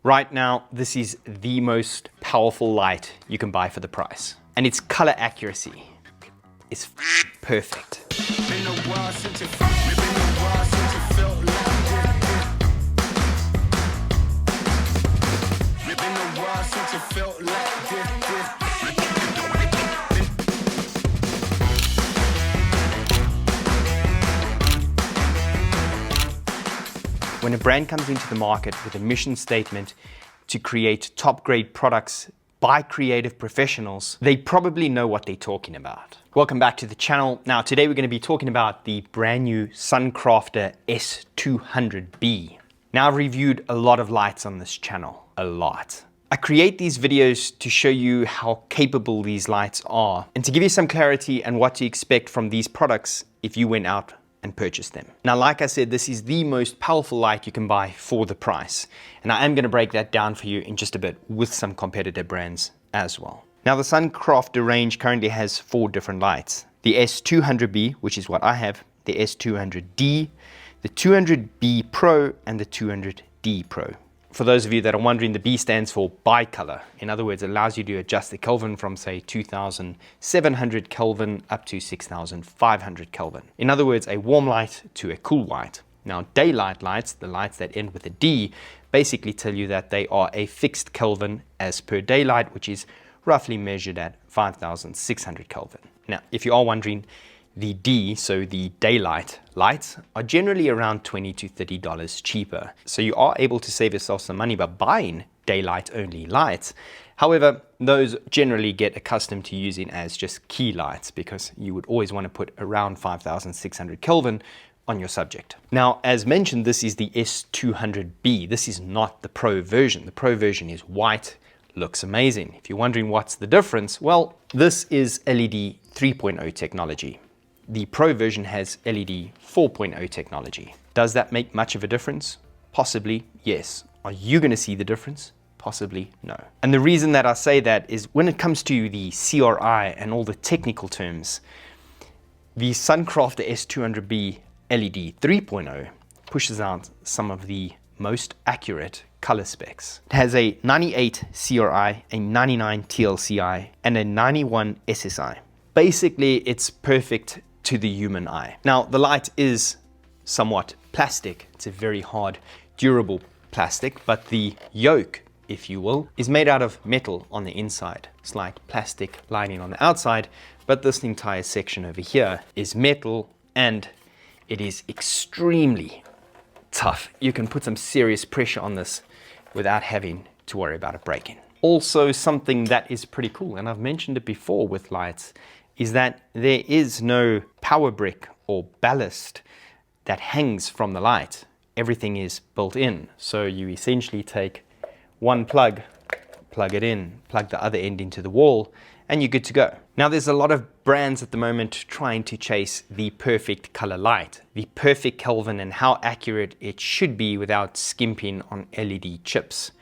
Right now, this is the most powerful light you can buy for the price. And its color accuracy is perfect. When a brand comes into the market with a mission statement to create top-grade products by creative professionals, they probably know what they're talking about. Welcome back to the channel. Now, today we're going to be talking about the brand new SunCrafter S200B. Now, I've reviewed a lot of lights on this channel, a lot. I create these videos to show you how capable these lights are and to give you some clarity on what to expect from these products if you went out and purchase them. Now, like I said, this is the most powerful light you can buy for the price. And I am going to break that down for you in just a bit with some competitor brands as well. Now, the SunCrafter range currently has 4 different lights. The S200B, which is what I have, the S200D, the 200B Pro, and the 200D Pro. For those of you that are wondering, the B stands for bicolor. In other words, it allows you to adjust the Kelvin from, say, 2,700 Kelvin up to 6,500 Kelvin. In other words, a warm light to a cool white. Now, daylight lights, the lights that end with a D, basically tell you that they are a fixed Kelvin as per daylight, which is roughly measured at 5,600 Kelvin. Now, if you are wondering, the D, so the daylight lights, are generally around $20 to $30 cheaper. So you are able to save yourself some money by buying daylight only lights. However, those generally get accustomed to using as just key lights because you would always want to put around 5,600 Kelvin on your subject. Now, as mentioned, this is the S200B. This is not the Pro version. The Pro version is white, looks amazing. If you're wondering what's the difference, well, this is LED 3.0 technology. The Pro version has LED 4.0 technology. Does that make much of a difference? Possibly, yes. Are you going to see the difference? Possibly, no. And the reason that I say that is when it comes to the CRI and all the technical terms, the SunCrafter S200B LED 3.0 pushes out some of the most accurate color specs. It has a 98 CRI, a 99 TLCI, and a 91 SSI. Basically, it's perfect to the human eye. Now, the light is somewhat plastic. It's a very hard, durable plastic, but the yoke, if you will, is made out of metal on the inside. It's like plastic lining on the outside, but this entire section over here is metal and it is extremely tough. You can put some serious pressure on this without having to worry about it breaking. Also, something that is pretty cool, and I've mentioned it before with lights, is that there is no power brick or ballast that hangs from the light. Everything is built in. So you essentially take one plug it in, plug the other end into the wall, and you're good to go. Now, there's a lot of brands at the moment trying to chase the perfect color light, the perfect Kelvin, and how accurate it should be without skimping on LED chips.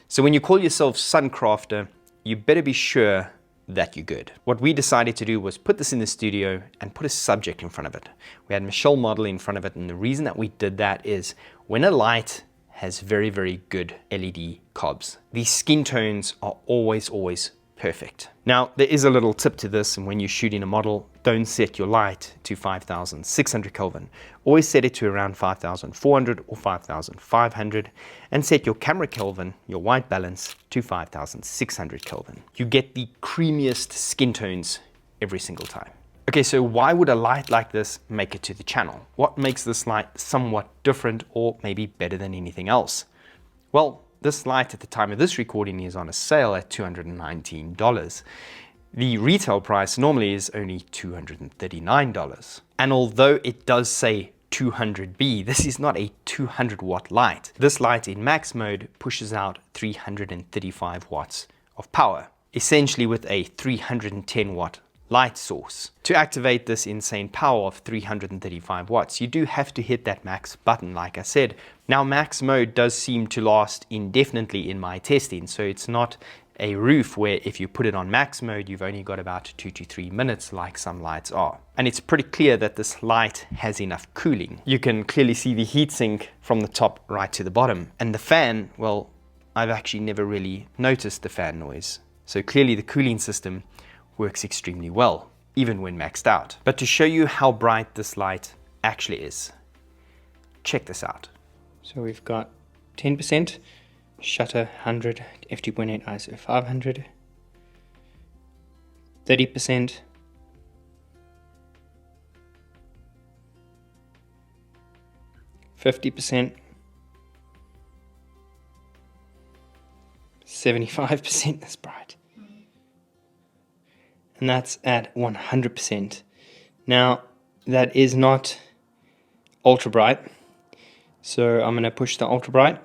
So when you call yourself SunCrafter, you better be sure that you're good. What we decided to do was put this in the studio and put a subject in front of it. We had Michelle model in front of it, and the reason that we did that is when a light has very, very good LED cobs, these skin tones are always perfect. Now, there is a little tip to this, and when you're shooting a model, don't set your light to 5,600 Kelvin. Always set it to around 5,400 or 5,500, and set your camera Kelvin, your white balance, to 5,600 Kelvin. You get the creamiest skin tones every single time. Okay, so why would a light like this make it to the channel? What makes this light somewhat different or maybe better than anything else? Well, this light at the time of this recording is on a sale at $219. The retail price normally is only $239. And although it does say 200B, this is not a 200 watt light. This light in max mode pushes out 335 watts of power, essentially with a 310 watt light source. To activate this insane power of 335 watts, you do have to hit that max button, like I said. Now, max mode does seem to last indefinitely in my testing, so it's not a roof where if you put it on max mode, you've only got about 2 to 3 minutes like some lights are. And it's pretty clear that this light has enough cooling. You can clearly see the heatsink from the top right to the bottom. And the fan, well, I've actually never really noticed the fan noise. So clearly the cooling system works extremely well, even when maxed out. But to show you how bright this light actually is, check this out. So we've got 10%, shutter 100, f2.8 ISO 500, 30%, 50%, 75%, that's bright. And that's at 100%. Now, that is not ultra bright. So I'm going to push the ultra bright.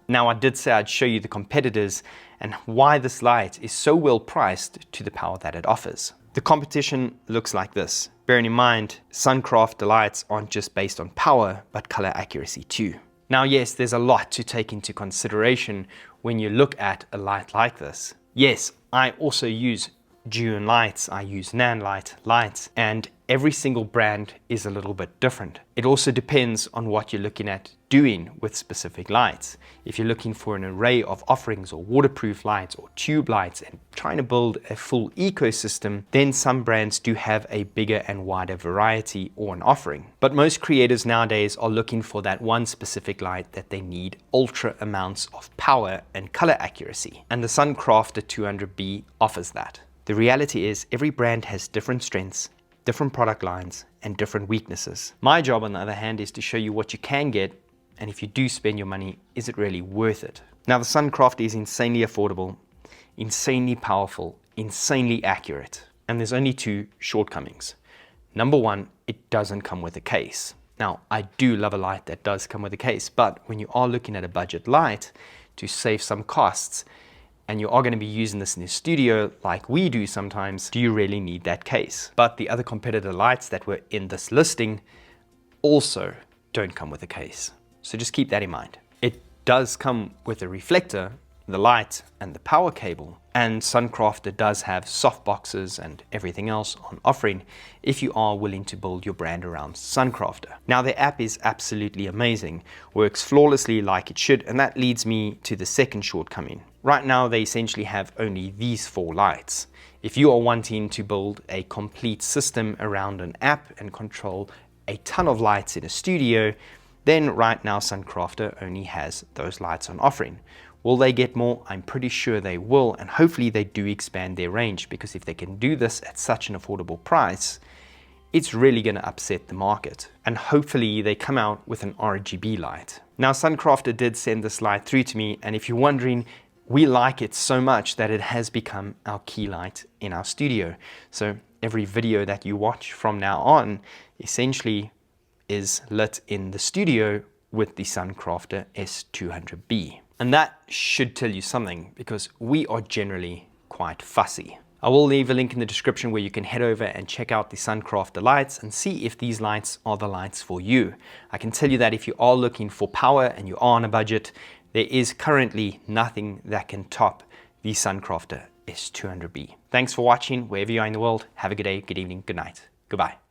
Now, I did say I'd show you the competitors and why this light is so well priced to the power that it offers. The competition looks like this. Bearing in mind, SunCrafter lights aren't just based on power, but color accuracy too. Now, yes, there's a lot to take into consideration when you look at a light like this. Yes, I also use June lights, I use Nanlite lights, and every single brand is a little bit different. It also depends on what you're looking at doing with specific lights. If you're looking for an array of offerings or waterproof lights or tube lights and trying to build a full ecosystem, then some brands do have a bigger and wider variety or an offering. But most creators nowadays are looking for that one specific light that they need ultra amounts of power and color accuracy. And the SunCrafter 200B offers that. The reality is every brand has different strengths, different product lines, and different weaknesses. My job, on the other hand, is to show you what you can get, and if you do spend your money, is it really worth it? Now, the SunCrafter is insanely affordable, insanely powerful, insanely accurate, and there's only two shortcomings. Number one, it doesn't come with a case. Now, I do love a light that does come with a case, but when you are looking at a budget light to save some costs, and you are going to be using this in the studio like we do sometimes, do you really need that case? But the other competitor lights that were in this listing also don't come with a case. So just keep that in mind. It does come with a reflector, the light, and the power cable. And SunCrafter does have soft boxes and everything else on offering if you are willing to build your brand around SunCrafter. Now, their app is absolutely amazing, works flawlessly like it should, and that leads me to the second shortcoming. Right now, they essentially have only these 4 lights. If you are wanting to build a complete system around an app and control a ton of lights in a studio, then right now SunCrafter only has those lights on offering. Will they get more? I'm pretty sure they will, and hopefully they do expand their range, because if they can do this at such an affordable price, it's really going to upset the market. And hopefully they come out with an RGB light. Now, SunCrafter did send this light through to me, and if you're wondering, we like it so much that it has become our key light in our studio. So every video that you watch from now on essentially is lit in the studio with the SunCrafter S200B. And that should tell you something, because we are generally quite fussy. I will leave a link in the description where you can head over and check out the SunCrafter lights and see if these lights are the lights for you. I can tell you that if you are looking for power and you are on a budget, there is currently nothing that can top the SunCrafter S200B. Thanks for watching wherever you are in the world. Have a good day, good evening, good night. Goodbye.